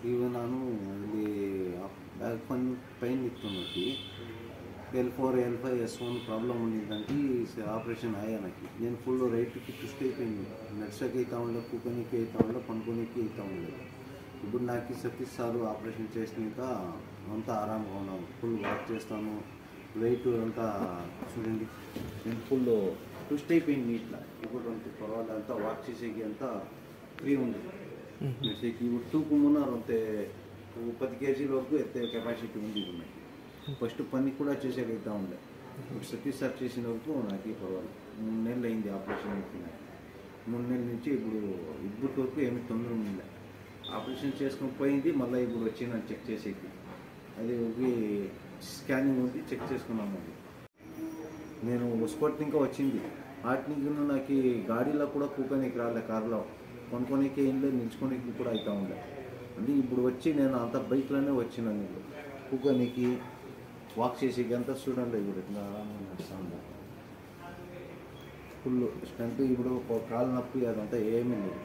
ಈಗ ನಾನು ಇಲ್ಲಿ ಬ್ಯಾಕ್ ಪೈನ್ ಇತ್ತು నాకు L4 L5 S1 problem ఉండిందంటే operation అయ్యా నాకు నేను ఫుల్ రైట్కి ట్విస్ట్ అయిపోయింది నడిచకి అవుతా ఉండలేదు కూకనికి అవుతా ఉండలేదు పనుకోనికి అవుతా ఉండలేదు ఇప్పుడు నాకు సతీష్ సారు ఆపరేషన్ చేసినాక అంతా ఆరాంగా ఉన్నాను ఫుల్ వాక్ చేస్తాను వెయిట్ అంతా చూడండి నేను ఫుల్ ట్విస్ట్ అయిపోయింది ఇట్లా ఇప్పుడు అంత పర్వాలేదు అంతా వాక్ చేసేకి అంతా ఫ్రీ ఉంది నడిచేకి ఇప్పుడు తూకు మున్నారు అంతే 10 kg వరకు ఎత్తే కెపాసిటీ ఉంది ఉన్నాయి ఫస్ట్ పని కూడా చేసేకైతా ఉండే ఇప్పుడు సతీష్ సార్ చేసిన వరకు నాకు పర్వాలేదు 3 నెలలు అయింది ఆపరేషన్ అయిపోయినాయి 3 నెలల నుంచి ఇప్పుడు వరకు ఏమి తొందర ఉండే ఆపరేషన్ చేసుకుని పోయింది మళ్ళీ ఇప్పుడు వచ్చి నాకు చెక్ చేసేకి అది స్కానింగ్ ఉంది చెక్ చేసుకున్నాము అది నేను స్పోర్ట్ ఇంకా వచ్చింది వాటికి నాకు గాడీలో కూడా కూకనికి రాలే కార్లో కొనుక్కోనికి ఏం లేదు నిల్చుకోనికి కూడా అవుతా ఉండే అంటే ఇప్పుడు వచ్చి నేను అంత బైక్లోనే వచ్చినాను ఇప్పుడు కూకనికి వాక్ చేసేకి అంతా చూడండి ఇప్పుడు ఇట్లా ఆరామంగా నడుస్తాను ఫుల్ స్ట్రెంత్ ఇప్పుడు కాలు నొప్పి అదంతా ఏమీ లేదు